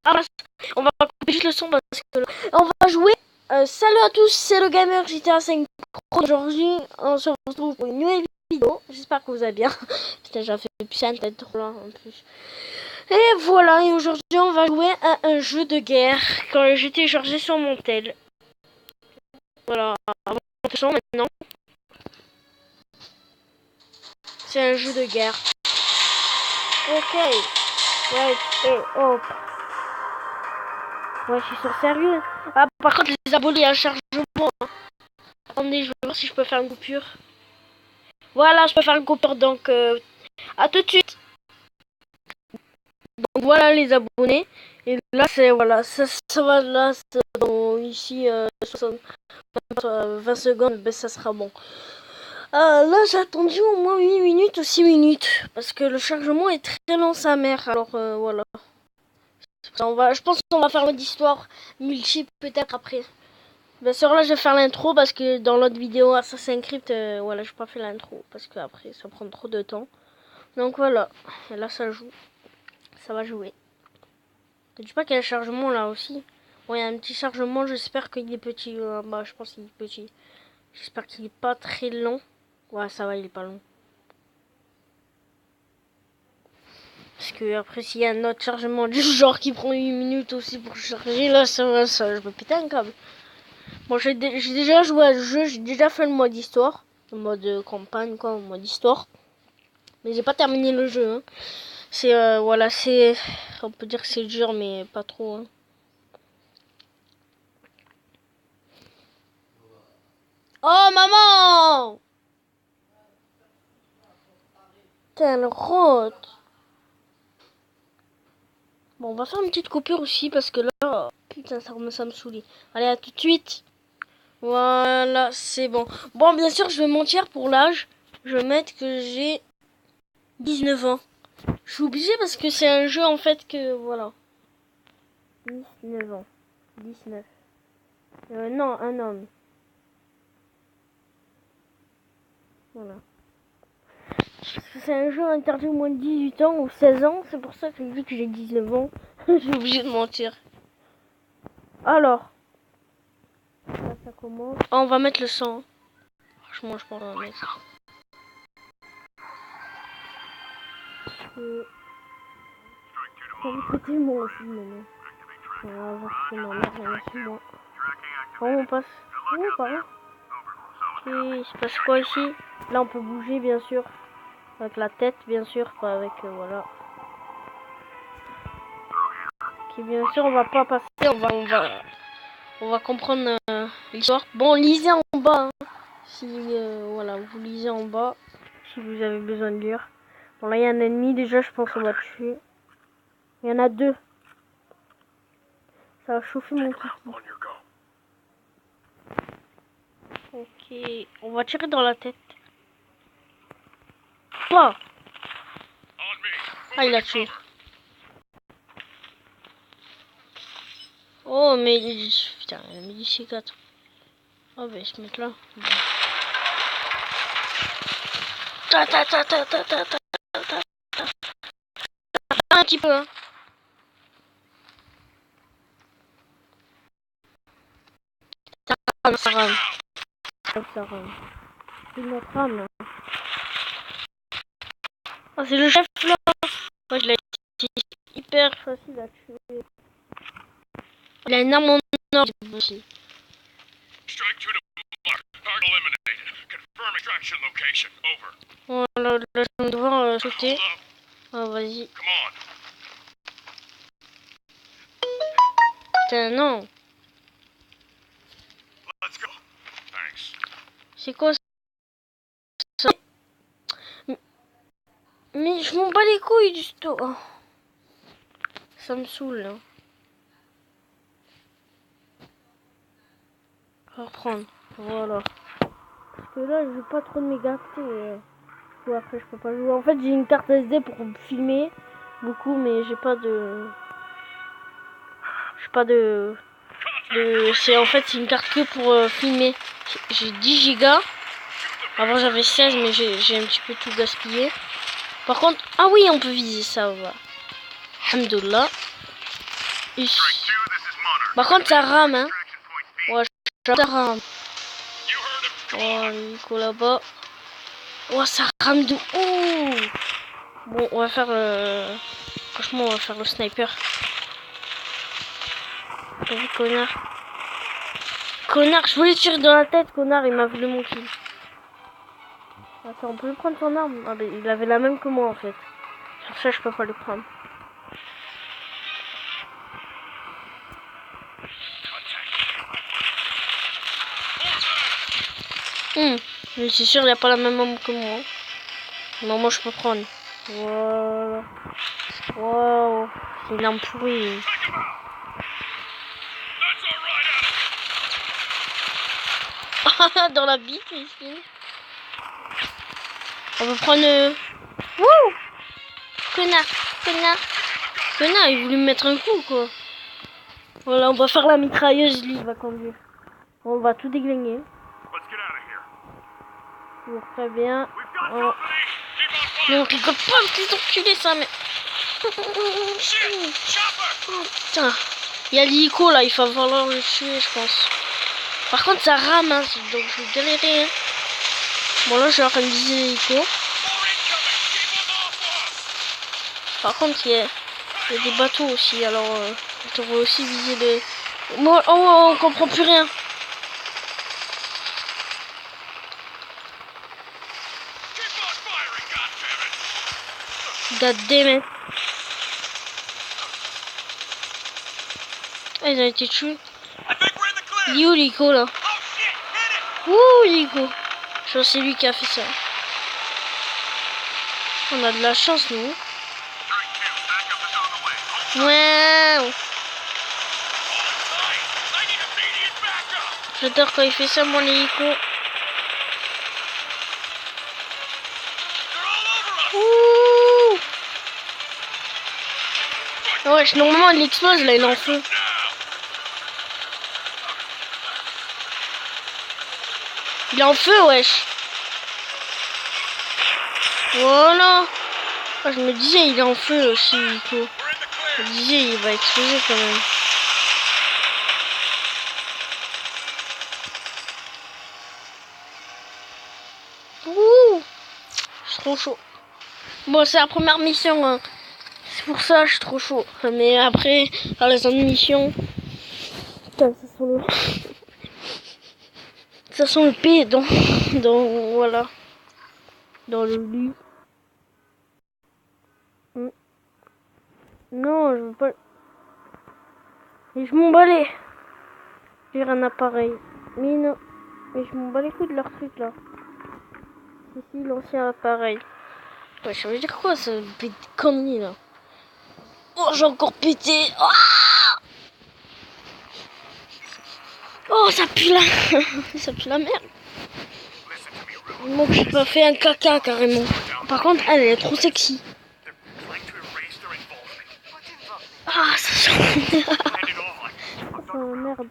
Ah, on va couper juste le son parce que on va jouer. Salut à tous, c'est le gamer GTA 5 Pro. Aujourd'hui, on se retrouve pour une nouvelle vidéo. J'espère que vous allez bien. Putain, j'ai fait plus un tête trop loin en plus. Et voilà, et aujourd'hui, on va jouer à un jeu de guerre quand j'ai téléchargé sur mon tel. Voilà, maintenant. C'est un jeu de guerre. Ok, ouais, et hop. Ouais, je suis sur sérieux. Ah, par contre, les abonnés à chargement. Attendez, je vais voir si je peux faire une coupure. Voilà, je peux faire une coupure, donc à tout de suite. Donc voilà les abonnés. Et là, c'est voilà, ça va là, dans ici 60, 20 secondes, ben ça sera bon. Là, j'ai attendu au moins 8 minutes ou 6 minutes. Parce que le chargement est très lent, sa mère. Alors voilà. Je pense qu'on va faire mode histoire multi peut-être après. Bien sûr, là, je vais faire l'intro parce que dans l'autre vidéo Assassin's Creed, voilà, j'ai pas fait l'intro parce que après, ça prend trop de temps. Donc voilà, et là, ça joue. Ça va jouer. Je dis pas qu'il y a un chargement là aussi. Bon, il y a un petit chargement, j'espère qu'il est petit. Bah, je pense qu'il est petit. J'espère qu'il est pas très long. Ouais, ça va, il est pas long. Parce que après, s'il y a un autre chargement du genre qui prend 8 minutes aussi pour charger, là, ça va, ça, je peux péter un câble. Bon, j'ai déjà joué à ce jeu, j'ai déjà fait le mode histoire. Le mode campagne, quoi, le mode histoire. Mais j'ai pas terminé le jeu, hein. C'est, voilà, c'est... On peut dire que c'est dur, mais pas trop, hein. Oh, maman! Putain, elle rote. Bon, on va faire une petite coupure aussi, parce que là... Putain, ça commence à me saouler. Allez, à tout de suite. Voilà, c'est bon. Bon, bien sûr, je vais mentir pour l'âge. Je vais mettre que j'ai 19 ans. Je suis obligée parce que c'est un jeu, en fait, que... Voilà. 19 ans. 19. Non, un homme. Voilà. C'est un jeu interdit au moins de 18 ans ou 16 ans. C'est pour ça que je dis que j'ai 19 ans. J'ai obligé de mentir. Alors. Là, ça commence. Ah, on va mettre le sang. Franchement, je pense qu'on va mettre. Ça va péter moi aussi, maintenant. On va voir si ma mère vient sur moi. Comment on passe? Oh, par là. Ok, il se passe quoi ici? Là, on peut bouger, bien sûr. Avec la tête, bien sûr. Pas avec, voilà. Ok, bien sûr, on va pas passer. On va comprendre l'histoire. Bon, lisez en bas. Hein. Si, voilà, vous lisez en bas. Si vous avez besoin de lire. Bon, là, il y a un ennemi. Déjà, je pense qu'on va tuer. Il y en a deux. Ça va chauffer mon truc. Ok, on va tirer dans la tête. Pas. Ah, il a tué. Oh, mais putain, il a mis du C4. Oh, ben, se mettre là. Ta ta ta ta ta ta ta ta. Un petit peu, hein. Ça rame. Ça rame. C'est notre âme, là. Oh, c'est le chef, là. Moi, je l'ai hyper facile à tuer. Il a une arme en or aussi. Voilà, là, je vais devoir sauter. Oh, vas-y. Putain, non. C'est quoi ça? Mais je m'en bats les couilles du tout. Oh. Ça me saoule, là. On va reprendre. Voilà. Parce que là, je veux pas trop de mégaté. Après, je peux pas jouer. En fait, j'ai une carte SD pour filmer beaucoup, mais j'ai pas de... C'est en fait, c'est une carte que pour filmer. J'ai 10 gigas. Avant, j'avais 16, mais j'ai un petit peu tout gaspillé. Par contre... Ah oui, on peut viser ça, voilà. Alhamdoulilah. Ich. Par contre, ça rame, hein. Ouais, ça rame. Oh, Nico là-bas. Oh, ça rame de... Oh. Bon, on va faire le... Franchement, on va faire le sniper. T'as vu, connard. Connard, je voulais tirer dans la tête, connard, il m'a volé mon kill. Attends, on peut lui prendre son arme? Ah, mais il avait la même que moi, en fait. Sur ça, je peux pas le prendre. Mais c'est sûr, il a pas la même arme que moi. Non, moi, je peux prendre. Voilà. Wow, c'est une arme pourrie. Dans la bite ici. On va prendre... Wouh! Connard, connard. Connard, il voulait me mettre un coup, quoi. Voilà, on va faire la mitrailleuse, lui, il va conduire. On va tout déglinguer. Bon, très bien. Oh. Non, rigole pas, petit enculé, ça, mais... Oh, putain. Il y a l'hélico, là, il va falloir le tuer, je pense. Par contre, ça rame, hein, donc je vais galérer. Hein. Bon, là, je suis en train de viser l'hélico. Par contre, il y a des bateaux aussi, alors je devrais aussi viser les... Moi, oh, on comprend plus rien. God damn it. Ah, ils ont été tués. Il est où l'hélico, là? Ouh, l'hélico. Je pense que c'est lui qui a fait ça. On a de la chance, nous. Ouais. J'adore quand il fait ça, mon hélico. Ouh. Ouais, normalement il explose, là il est en feu. Il est en feu, wesh. Voilà. Ah, je me disais, il est en feu aussi, l'hélico. Je me disais, il va exploser quand même. Ouh. Je suis trop chaud. Bon, c'est la première mission, hein. C'est pour ça que je suis trop chaud. Mais après, dans les autres missions... Putain, ça sent le P dans... Voilà. Dans le lit. Non, je veux pas... Et je m'en balais. J'ai un appareil. Mais non. Mais je m'en bats les couilles de leur truc, là. C'est ici, l'ancien appareil. Ouais, ça veut dire quoi, ça? Des conneries, là. Oh, j'ai encore pété. Oh, ça pue la... ça pue la merde. Moi, j'ai pas fait un caca, carrément. Par contre, elle est trop sexy. Ah, ça sent... ça merde.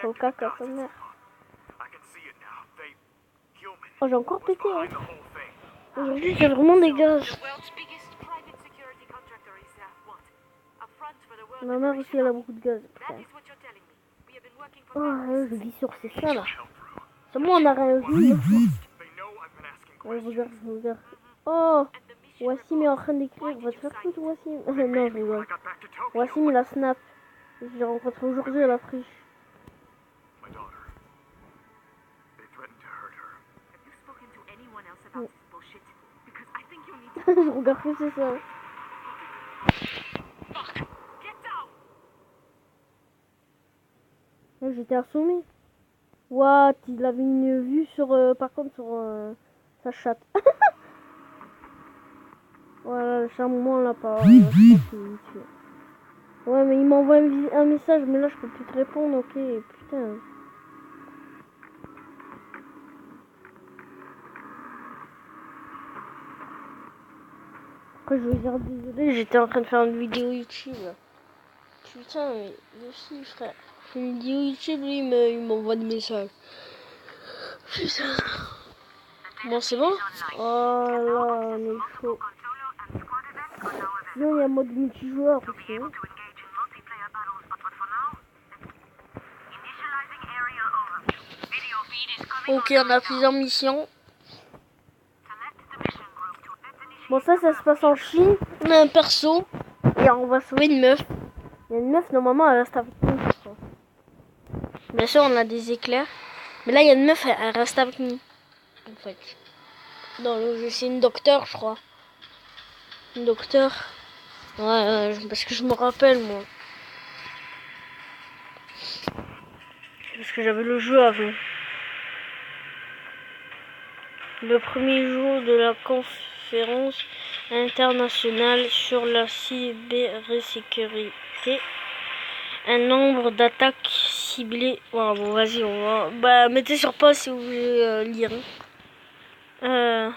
C'est au caca, ça merde. Oh, j'ai encore pété, hein. Aujourd'hui, j'ai vraiment des gaz. Ma mère aussi, elle a beaucoup de gaz. Putain. Oh, je vis sur ces seins, là. C'est moi, on a rien vu. Ouais, regarde. Oh, Wassim est en train d'écrire. Va te faire foutre, Wassim. Non, je rigole. Wassim, il a snap. Je l'ai rencontré aujourd'hui à la friche. Je regarde que c'est ça. J'étais assommé. What? Il avait une vue sur, par contre, sur sa chatte. Voilà, le chat, moment, on l'a pas. Ouais, mais il m'envoie un message, mais là, je peux plus te répondre, ok. Putain. Après, je veux dire désolé, j'étais en train de faire une vidéo YouTube. Putain, mais aussi, frère. Je fais une vidéo YouTube, lui, il m'envoie des messages. Putain. Bon, c'est bon? Oh là, on est chaud. Sinon, il y a mode multijoueur aussi. Hein. Ok, on a plusieurs missions. Bon, ça se passe en Chine. On a un perso. Et on va sauver une meuf. Il y a une meuf, normalement, elle reste avec nous. Bien sûr, on a des éclairs. Mais là, il y a une meuf, elle reste avec nous. En fait. Dans le jeu, c'est une docteur, je crois. Une docteur. Ouais, parce que je me rappelle, moi. Parce que j'avais le jeu avant. Le premier jour de la conférence internationale sur la cybersécurité. Un nombre d'attaques ciblées. Oh, bon, vas-y, on va. Bah, mettez sur pause si vous voulez lire. On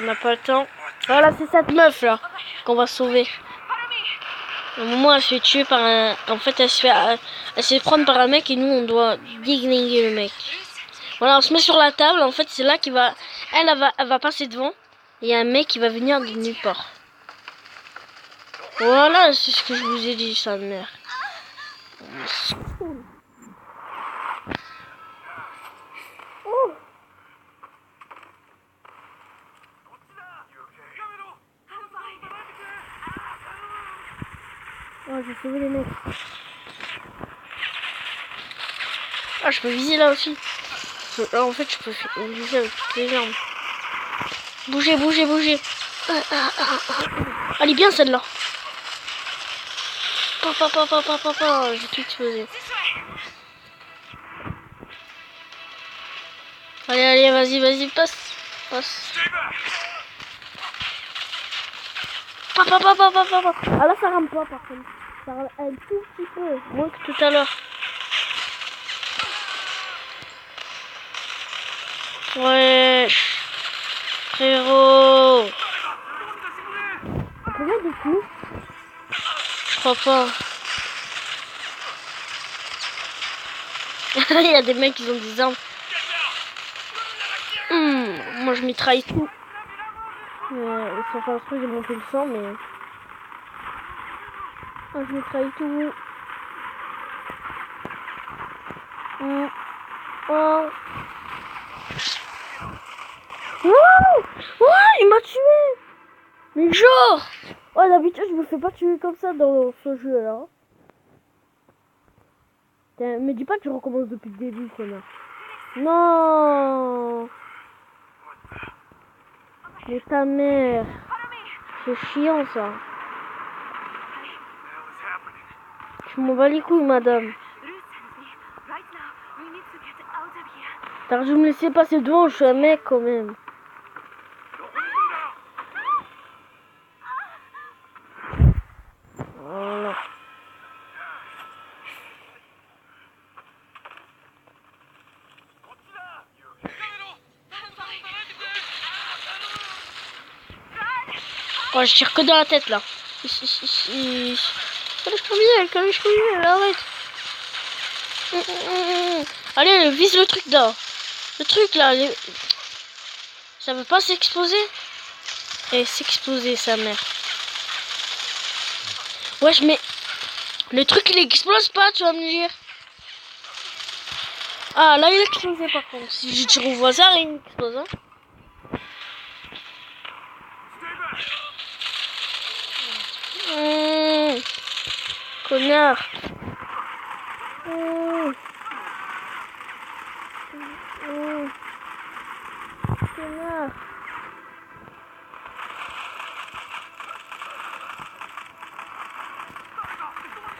n'a pas le temps. Voilà, c'est cette meuf là qu'on va sauver. À un moment, elle se fait tuer par un. En fait, elle se fait prendre par un mec et nous, on doit déglinguer le mec. Voilà, on se met sur la table. En fait, c'est là qu'il va. Elle va passer devant. Et il y a un mec qui va venir de nulle part. Voilà, c'est ce que je vous ai dit, sa mère. Oh. Oh, j'ai sauvé les mecs. Ah, je peux viser là aussi. Là, en fait, je peux viser avec toutes les armes. Bougez, bougez, bougez. Elle est bien celle-là. J'ai tout explosé. Allez, allez, vas-y, vas-y, passe. Passe. Ah là, ça rame pas par contre. Ça rame un tout petit peu. Moins que tout à l'heure. Ouais. Frérot. Combien de coups? Je crois pas. Il y a des mecs qui ont des armes. Moi je mitraille tout. Ça fait un truc, j'ai monté le sang, mais. Ah, je mitraille tout. Oh. Ouais, il m'a tué. Mais genre. Ouais, d'habitude je me fais pas tuer comme ça dans ce jeu là. Me dis pas que je recommence depuis le début, connard. Non. Mais ta mère. C'est chiant ça. Je m'en bats les couilles, madame. T'as dû me laisser passer devant, je suis un mec quand même. Voilà. Oh, je tire que dans la tête là. Calme-toi, arrête. Allez, vise le truc là. Le truc là, ça veut pas s'exploser? Et s'exploser, sa mère. Wesh, mais le truc il explose pas, tu vas me dire. Ah, là il a explosé par contre. Si je tire au voisin, il explose. Hein. Connard. Connard.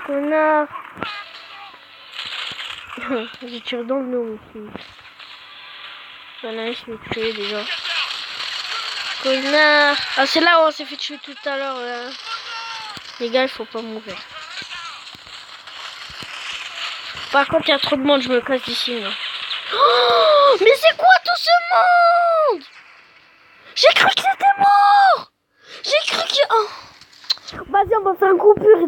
Connard. Je tire dans le nom aussi. Voilà, je vais tuer déjà. Connard. Ah, c'est là où on s'est fait tuer tout à l'heure. Là. Les gars, il faut pas mourir. Par contre, il y a trop de monde, je me casse d'ici. Oh, mais c'est quoi tout ce monde? J'ai cru que c'était mort. J'ai cru que... Oh. Vas-y, on va faire un coupure et